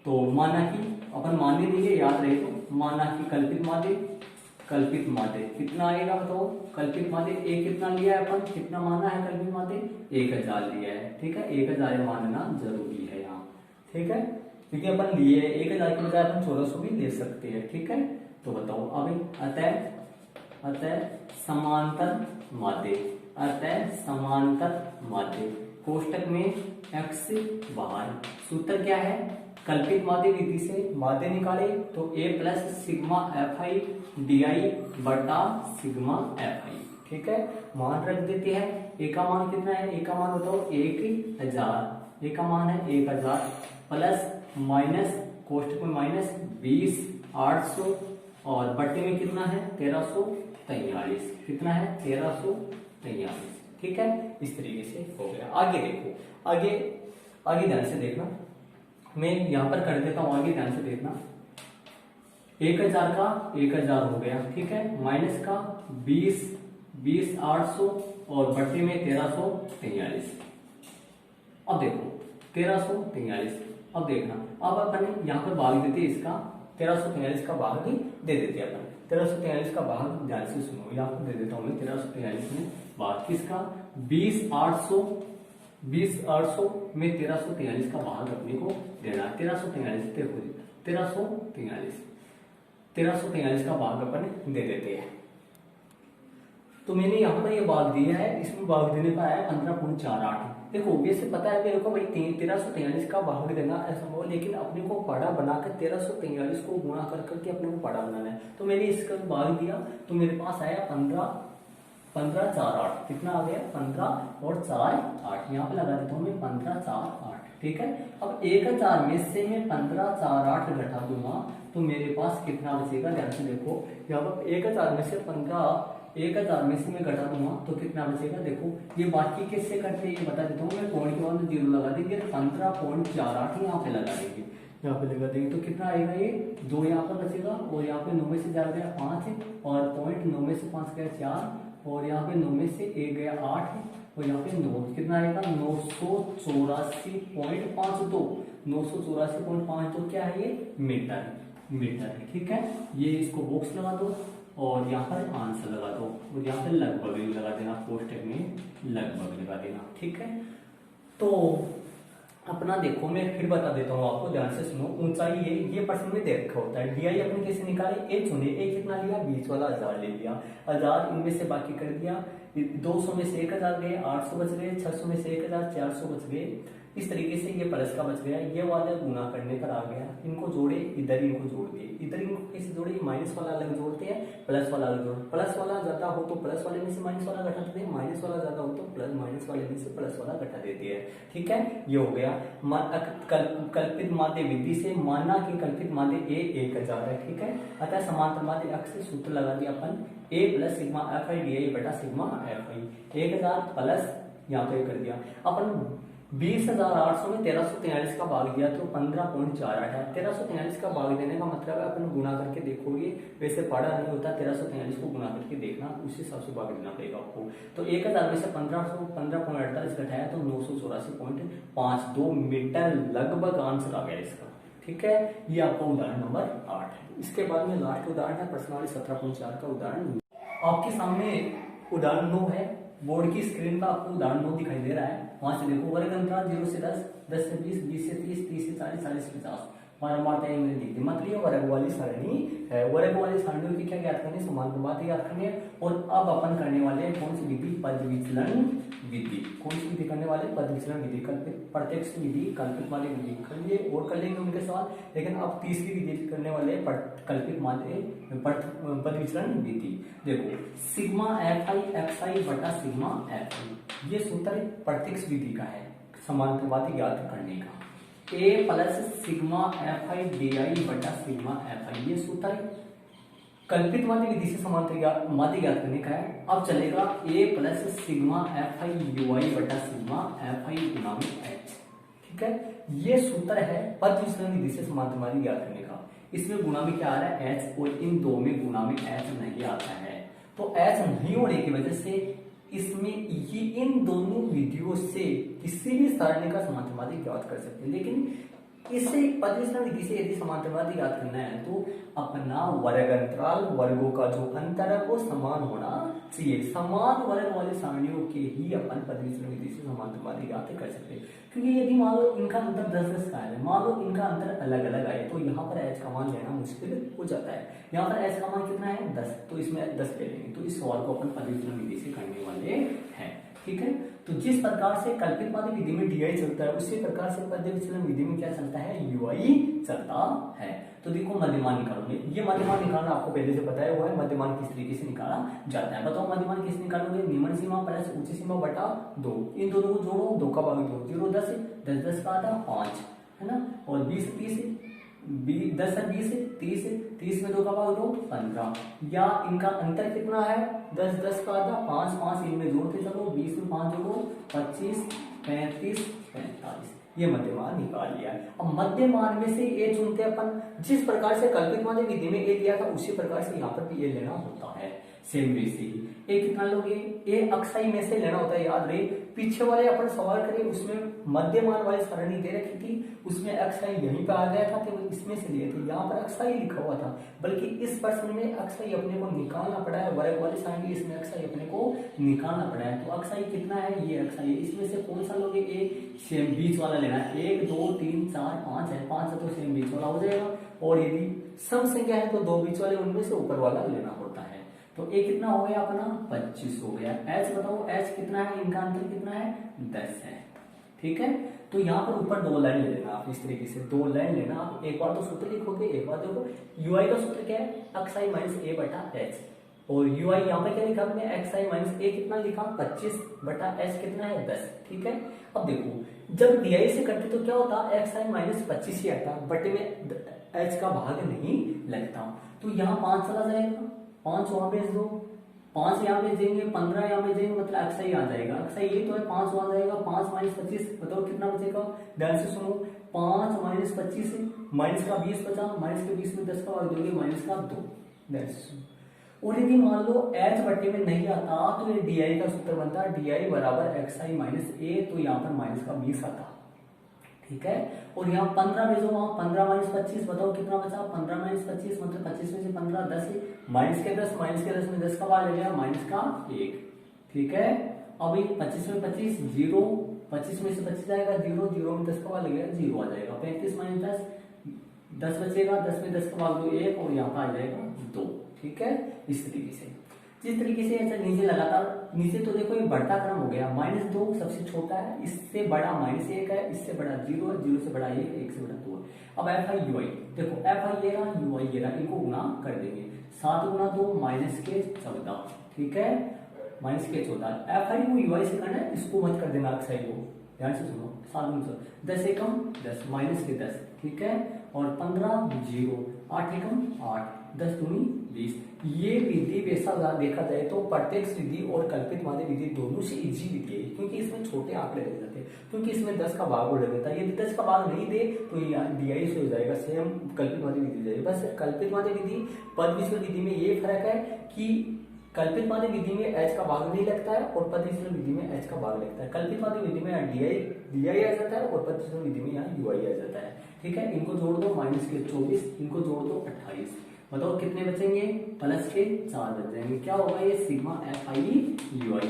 तो माना कि अपन मानने देंगे, याद रहे तो माना कि कल्पित माध्य कितना आएगा बताओ। कल्पित माध्य ए कितना लिया है अपन, कितना माना है कल्पित माध्य 1000 लिया है। ठीक है, 1000 मानना जरूरी है यहाँ। ठीक है, क्योंकि अपन लिए 1000 के बजाय अपन 1400 भी ले सकते हैं। ठीक है, तो बताओ अब अतः समांतर माध्य कोष्टक में x बाहर। सूत्र क्या है, कल्पित माध्य विधि से माध्य निकाले तो a plus sigma F I D I बटा सिग्मा एफ आई। ठीक है, मान रख देते हैं। a का मान कितना है, a का मान बताओ 1000, a का मान है 1000 प्लस माइनस कोष्टक में माइनस 20 800 और बट्टे में कितना है 1343, कितना है 1343। ठीक है, इस तरीके से हो गया। आगे देखो, आगे ध्यान से देखना, मैं यहां पर कर देता हूं, आगे ध्यान से देखना। 1000 का 1000 हो गया। ठीक है, माइनस का 20 800 और बट्टे में 1343। अब देखो 1343, अब देखना, अब अपन यहाँ पर भाग देते हैं इसका 1343 का भाग दे देते हैं अपन। 1343 का भाग ध्यान से सुनो, यहाँ पर दे देता हूँ मैं 1343 में भाग किसका 20 800 में 1343 का भाग अपने को देना। 1343 देखो 1343 का भाग अपन दे देते हैं। तो मैंने यहाँ पर ये भाग दिया है, इसमें भाग देने का आया 15.48। देखो वैसे पता है मेरे को भाई 1343 का भाग देना ऐसा हो, लेकिन अपने को पढ़ा बनाकर 1343 को गुणा कर करके अपने को पढ़ा बनाना है। तो मैंने इसका भाग दिया तो मेरे पास आया 15 4 8। कितना आ गया 15 और 4 8। यहाँ पे लगा देता हूँ मैं 15 4 8। ठीक है, अब 1000 में से मैं 15 4 8 घटा दूंगा तो मेरे पास कितना बचेगा, ध्यान से देखो। यहाँ पर 1000 में से 1000 में से मैं घटा दूंगा तो कितना बचेगा। देखो ये बाकी किससे करते हैं ये बता देता हूँ मैं। पॉइंट के बाद 0 लगा देंगे, 15.48 यहाँ पे लगा देंगे, यहाँ पे लगा देंगे तो कितना आएगा, ये 2 यहाँ पर बचेगा और यहाँ पे 9 में से 4 गया 5 और पॉइंट 9 में से 5 गया 4 और यहाँ पे 9 में से 1 गया 8 और यहाँ पे 9 कितना आएगा 984.52। 984.52 क्या है ये मीटर है। ठीक है, ये इसको बॉक्स लगा दो और यहाँ पर आंसर लगा दो और यहाँ पे लगभग लगा देना, कोष्टक में लगभग लगा देना। ठीक है, तो अपना देखो मैं फिर बता देता हूँ आपको, ध्यान से सुनो। ऊंचाई ये प्रश्न में देखा होता है। डीआई अपने कैसे निकाले, ए चुने, ए कितना लिया 20 वाला 1000 ले लिया, 1000 इनमें से बाकी कर दिया, 200 में से 1000 गए, 800 बच गए, 600 में से 1000 400 बच गए। इस तरीके से ये प्लस का बच गया, ये वाला गुना करने पर आ गया। इनको जोड़े, इधर इनको जोड़ दिए, इधर इनको कैसे जोड़े, माइनस वाला अलग जोड़ते हैं, प्लस वाला अलग जोड़। प्लस वाला ज्यादा हो तो प्लस वाले में से माइनस वाला घटा देते हैं, माइनस वाला ज्यादा हो तो प्लस माइनस वाले में से प्लस वाला घटा देते हैं। ठीक है, ये हो गया कल्पित माध्य विधि से। माना कि कल्पित माध्य ए 1000 है। ठीक है, अतः समांतर माध्य अक्ष से सूत्र लगा दिया अपन, A plus sigma F I D I बटा सिग्मा एफ आई। 1000 प्लस यहाँ पे कर दिया अपन 20,800 में 1343 का भाग दिया तो 15.48 है। 1343 का भाग देने का मतलब है अपन गुना करके देखोगे, वैसे पढ़ा नहीं होता, 1343 को गुना करके देखना, उस हिसाब से भाग देना पड़ेगा आपको। तो 1000 में से 15.48 घटाया तो 984.52 मीटर लगभग आंसर आ गया इसका। ठीक है, ये आपका उदाहरण नंबर 8 है। इसके बाद में लास्ट उदाहरण है प्रश्नावली 17.4 का उदाहरण। आपके सामने उदाहरण 9 है, बोर्ड की स्क्रीन पर आपको उदाहरण 9 दिखाई दे रहा है। वहां से देखो, वर्ग अंतराल 0 से 10, 10 से 20, 20 से 30, 30 से 40, 40 से 50 मतलब ये वर्ग वाली सारणी है। वर्ग वाली सारणियों की क्या ज्ञात करनी, समानुपात ज्ञात करनी है। और अब अपन करने वाले हैं कौन सी विधि, पद विचलन विधि। कौन सी विधि करने वाले, पद विचलन विधि, कल्पित प्रत्यक्ष विधि, कल्पित माध्य विधि करिए और कर लेंगे उनके सवाल। लेकिन अब तीसरी विधि करने वाले कल्पित माध्य पद विचलन विधि। देखो, सिग्मा एफ आई एक्स आई बटा सिग्मा एफ आई, ये सूत्र प्रत्यक्ष विधि का है समानुपाती ज्ञात करने का। A plus sigma F I D I बटा सिग्मा एफ आई, ये सूत्र कल्पित माध्य विधि से समांतर माध्य ज्ञात करने का है। अब चलेगा A plus sigma F I U I बटा सिग्मा एफ आई गुना में एच। ठीक है, ये सूत्र है पद विचलन विधि से समांतर माध्य ज्ञात करने का। इसमें गुना में क्या आ रहा है, एच, और इन दो में गुना में एच नहीं आता है। तो एच नहीं होने की वजह से इसमें ये इन दोनों विधियों से किसी भी सारणी का समांतरवादी ज्ञात कर सकते हैं। लेकिन इससे पद विचलन विधि से यदि समांतरवादी ज्ञात करना है तो अपना वर्ग अंतराल, वर्गों का जो अंतर है वो समान होना चाहिए। समान वर्ग वाले सारणियों के ही अपन पद विचलन विधि से समांतरवादी ज्ञात कर सकते हैं। क्योंकि यदि मान लो इनका अंतर 10-10 का है, मान लो इनका अंतर अलग अलग आए तो यहाँ पर एच का मान लेना मुश्किल हो जाता है। यहाँ पर एच का मान कितना है, 10, तो इसमें 10 ले लेंगे। तो इस सवाल को अपन पद विचलन विधि से करने वाले हैं। ठीक है, तो जिस प्रकार से कल्पित माध्य विधि में डी आई चलता है उसी प्रकार से पद विचलन विधि में क्या चलता है, यू आई चलता है। तो देखो, मध्यमान निकालोगे, ये मध्यमान निकालना आपको पहले से पता है, वो है मध्यमान किस तरीके से निकाला जाता है। बताओ मध्यमान किस निकालोगे, निम्न सीमा प्लस उच्च सीमा बटा 2, इन दोनों को जोड़ो, 2 का भाग 2, 0 10, 10 10 का आधा 5 है ना, और 20 30, 10 20 30, 30 में 2 का भाग 2 15, या इनका अंतर कितना है, 10 10 का आधा 5 5, इनमें जोड़ते चलो, 20 में 5 जोड़ो 25 35 45, ये मध्यमान निकाल लिया। अब मध्यमान में से ए चुनते अपन, जिस प्रकार से कल्पित माध्य विधि में ए दिया था उसी प्रकार से यहाँ पर भी ए लेना होता है। सेम वैसे ही ए कितना लोगे, ए अक्साई में से लेना होता है। याद रहे, पीछे वाले अपन सवाल करें उसमें मध्यमान वाली सारणी दे रखी थी, उसमें अक्साई यहीं पे आ गया था तो इसमें से लिए थे, यहाँ पर अक्साई लिखा हुआ था। बल्कि इस प्रश्न में अक्साई अपने को निकालना पड़ा है, वर्ग वाली सारणी इसमें अक्साई अपने को निकालना पड़ा है। तो अक्साई कितना है, ये अक्साई है। इसमें से कौन सा लोगे, ए सेम बीच वाला लेना है। 1 2 3 4 5 है, 5 है तो सेम बीच वाला हो जाएगा। और यदि सम संख्या है तो 2 बीच वाले, उनमें से ऊपर वाला लेना होता है। तो ए कितना हो गया अपना, 25 हो गया। एच बताओ, एच कितना है, इनका अंतर कितना है, 10 है। ठीक है, तो यहाँ पर ऊपर 2 लाइन ले लेना आप, इस तरीके से 2 लाइन लेना आप। एक बार तो सूत्र लिखोगे, एक बार देखो यूआई का सूत्र क्या है, एक्स आई माइनस ए बटा एच, और यूआई यहाँ पे क्या लिखा हमने, एक्स आई माइनस ए कितना लिखा 25 बटा एच कितना है 10। ठीक है, अब देखो जब डीआई से करते तो क्या होता, एक्स आई माइनस 25 ही आता, बटे में एच का भाग नहीं लगता। तो यहाँ 5 चला जाएगा, 5 वहां भेज दो, 5 यहाँ भेज देंगे, 15 यहाँ भेज देंगे, मतलब अक्साई आ जाएगा। अक्साई ये तो है, 5 वहां जाएगा, 5 माइनस 25 बताओ कितना बचेगा, ध्यान से सुनो, 5 माइनस 25 माइनस का 20 बचा, माइनस के 20 में 10 का भाग दोगे, माइनस का 2, ध्यान से सुनो। और यदि मान लो एच बट्टे में नहीं आता तो ये डी आई का सूत्र बनता है, डी आई बराबर एक्स आई माइनस ए, तो यहाँ पर माइनस का 20 आता। ठीक है, और यहाँ 15 भेजो, वहां 15 माइनस 25 बताओ कितना बचा, 15 माइनस 25 मतलब 25 में से 15 10, माइनस के 10, माइनस के 10 में 10 का भाग ले लिया, माइनस का 1। ठीक है, अभी 25 में 25 0, 25 में से 25 जाएगा 0, 0 में 10 का भाग ले गया 0 आ जाएगा, 35 माइनस 10 10 बचेगा, 10 में 10 का भाग दो 1, और यहाँ पर आ जाएगा 2। ठीक है, इस तरीके से जिस तरीके से ऐसा नीचे लगातार, नीचे तो देखो ये बढ़ता क्रम हो गया, -2 सबसे छोटा है, इससे बड़ा -1 है, इससे बड़ा 0 है, 0 से बड़ा 1, 1 से बड़ा 2 है। अब एफ आई यू आई देखो, एफ आई ये रहा, यू आई ये रहा, इनको गुना कर देंगे, 7 गुना 2 माइनस के 14। ठीक है, माइनस के 14, एफ आई को यू आई से करना है, इसको मत कर देना अक्साई को, ध्यान से सुनो, 7 गुना 10 एकम 10 माइनस के 10। ठीक है, और 15 0, 8 एकम 8, 10 दूनी 20, ये विधि वैसा देखा जाए तो प्रत्यक्ष विधि और कल्पित माध्य विधि दोनों से इजी विधि है, क्योंकि इसमें छोटे आंकड़े लग जाते हैं, क्योंकि इसमें 10 का भाग लग जाता है। यदि 10 का भाग नहीं दे तो DI से हो जाएगा, सेम कल्पित माध्य विधि हो जाएगी। बस कल्पित माध्य विधि पद विचलन विधि में ये फर्क है कि कल्पित माध्य विधि में h का भाग नहीं लगता है और पद विचलन विधि में h का भाग लगता है। कल्पित माध्य विधि में DI आ जाता है और पद विचलन विधि में यहाँ UI आ जाता है। ठीक है, इनको जोड़ दो, माइनस के 24, इनको जोड़ दो 28, बताओ कितने बचेंगे, प्लस के 4 बच जाएंगे। क्या होगा ये सिग्मा FI UI।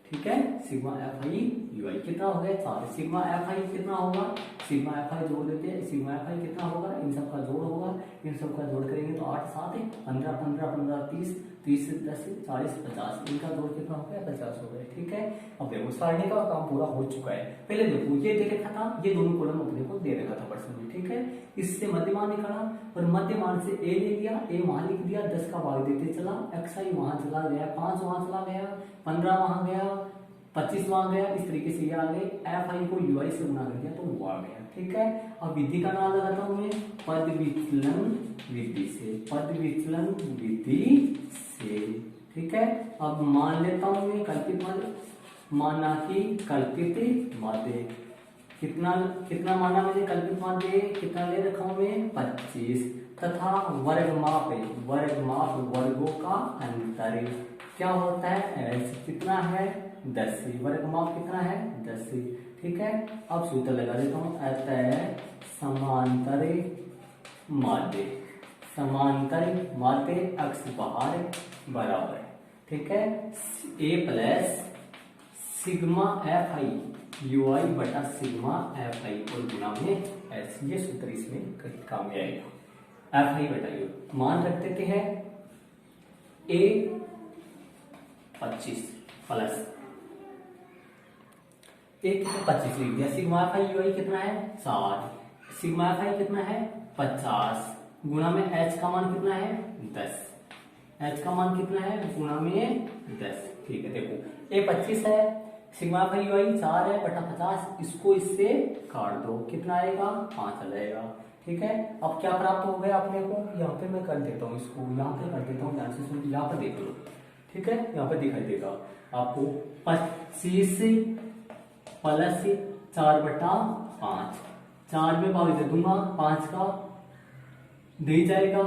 ठीक है, सिग्मा FI UI कितना हो गया 4। सिग्मा FI कितना होगा, सिग्मा FI जोड़ देते हैं, सिग्मा FI कितना होगा, इन सब का जोड़ होगा, इन सब का जोड़ करेंगे तो 8 7 15 15 15 30 30 10 40 50, इनका जोड़ कितना हो गया 50 हो गया। ठीक है, अब देखो सारणी का काम पूरा हो चुका है। पहले देखो ये दे रखा था, ये दोनों कॉलम अपने को दे रखा था प्रश्न में। ठीक है, इससे मध्यमान निकाला और मध्यमान से A ले लिया, A वहां लिख दिया, 10 का भाग देते चला, XI वहां चला गया, 5 वहां चला गया, 15 वहां गया, 25 वहां गया, इस तरीके से ये आ गए। FI को UI से गुना कर दिया तो वो आ गया। ठीक है, अब विधि का नाम लगाता हूं मैं पद विचलन विधि से, पद विचलन विधि से। ठीक है, अब मान लेता हूं मैं कल्पित माध्य, माना कि कल्पित माध्य कितना कितना माना मैंने, कल्पित माध्य कितना ले रखा हूं मैं 25, तथा वर्गमाप है, वर्गमाप वर्गों का अंतर क्या होता है h कितना है 10, वर्गमाप कितना है 10। ठीक है, अब सूत्र लगा देता हूं, अतः समांतर माध्य, समांतर माध्य अक्ष बाहर बराबर। ठीक है, A plus sigma FI UI बटा सिग्मा FI और गुना में S, ये सूत्र इसमें कहीं काम में आएगा। FI बटा U मान रख देते हैं, A 25 प्लस एक 25 लिख दिया, सिग्मा FI UI कितना है 60, सिग्मा FI कितना है 50, गुना में H का मान कितना है 10, H का मान कितना है गुना में 10। ठीक है, देखो A 25 है, सिग्मा FI UI 4 है बटा 50, इसको इससे काट दो, कितना आएगा 5 आ जाएगा। ठीक है, अब क्या प्राप्त हो गया अपने को, यहाँ पे मैं कर देता हूँ, इसको यहाँ पे कर देता हूँ, ध्यान से सुन, यहाँ पर देख लो। ठीक है, यहाँ पे दिखाई देगा आपको 25 प्लस 4 बटा 5, 4 में भाग दे दूंगा, 5 का दे जाएगा,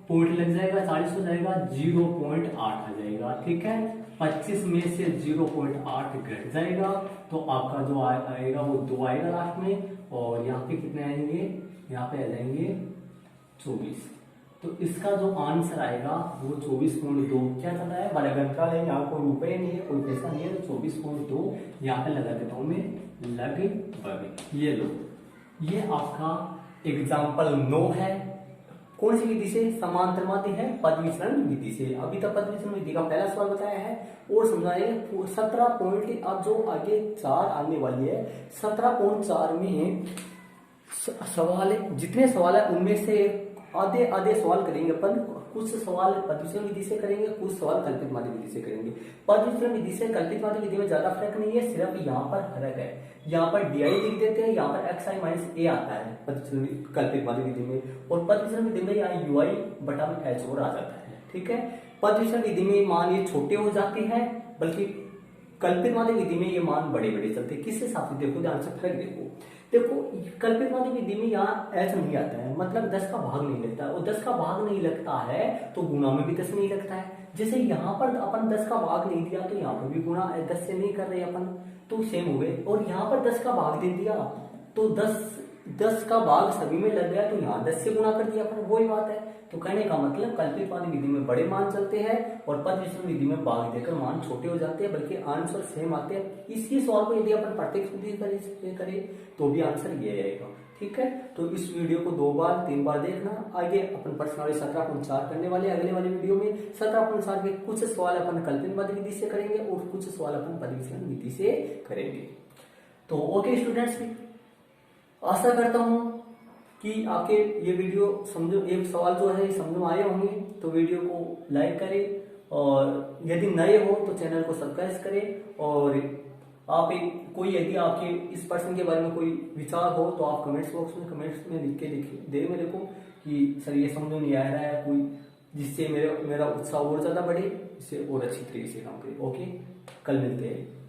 पॉइंट लग जाएगा, 40 हो जाएगा, 0.8 आ जाएगा। ठीक है, 25 में से 0.8 घट जाएगा तो आपका जो आएगा वो 2 आएगा लास्ट में, और यहाँ पे कितने आएंगे, यहाँ पे आ जाएंगे 24। तो इसका जो आंसर आएगा वो 24.2 क्या चल रहा है, वर्गंतराल है, यहाँ कोई रुपए नहीं है, कोई पैसा नहीं है, तो 24.2 यहाँ पे लगा देता हूं मैं, लगभग। ये लो, ये आपका एग्जाम्पल 9 है। कौन सी विधि से, समांतर माध्य है पद विचलन विधि से। अभी तक पद विचलन विधि का पहला सवाल बताया है और समझाए 17 पॉइंट, अब जो आगे 4 आने वाली है 17.4 में सवाल है, जितने सवाल है उनमें से आधे आधे सवाल करेंगे अपन, कुछ सवाल पद विचलन विधि से करेंगे, कुछ सवाल कल्पित माध्य विधि से करेंगे। पद विचलन विधि से कल्पित माध्य विधि में ज्यादा फर्क नहीं है, सिर्फ यहाँ पर फर्क है, यहाँ पर DI लिख देते हैं, यहाँ पर XI माइनस A आता है पद विचलन कल्पित माध्य विधि में, और पद विचलन विधि में यहाँ UI बटा में H और आ जाता है। ठीक है, पद विचलन विधि में मान ये छोटे हो जाते हैं, बल्कि कल्पित माध्य विधि में ये मान बड़े बड़े चलते हैं। किससे साथ देखो, ध्यान से फर्क देखो, देखो कल्पित माध्य विधि में यहाँ H नहीं आता है, मतलब 10 का भाग नहीं लगता है, और 10 का भाग नहीं लगता है तो गुना में भी 10 नहीं लगता है। जैसे यहाँ पर अपन 10 का भाग नहीं दिया तो यहाँ पर भी गुना 10 से नहीं कर रहे अपन, तो सेम हो गए, और यहाँ पर 10 का भाग दे दिया तो 10 का भाग सभी में लग गया तो यहाँ 10 से गुना कर दिया अपन, वही बात है। तो कहने का मतलब कल्पित माध्य विधि में बड़े मान चलते हैं और पद विचलन विधि में भाग देकर मान छोटे हो जाते हैं, बल्कि आंसर सेम आते हैं। इसी सवाल को यदि अपन प्रत्यक्ष विधि करें तो भी आंसर ये आएगा। ठीक है, तो इस वीडियो को 2 बार 3 बार देखना। आगे अपन प्रश्न वाले 17.4 करने वाले, अगले वाले वीडियो में 17.4 के कुछ सवाल अपन कल्पित माध्य विधि से करेंगे और कुछ सवाल अपन पद विचलन विधि से करेंगे। तो ओके स्टूडेंट्स, आशा करता हूं कि आपके ये वीडियो समझो, एक सवाल जो है समझ में आए होंगे, तो वीडियो को लाइक करें, और यदि नए हो तो चैनल को सब्सक्राइब करें, और आप कोई यदि आपके इस प्रश्न के बारे में कोई विचार हो तो आप कमेंट्स बॉक्स में कमेंट्स में लिख के दे मेरे को कि सर ये समझ नहीं आ रहा है, कोई जिससे मेरा उत्साह और ज्यादा बढ़े, इससे और अच्छी तरीके से काम करें। ओके, कल मिलते हैं।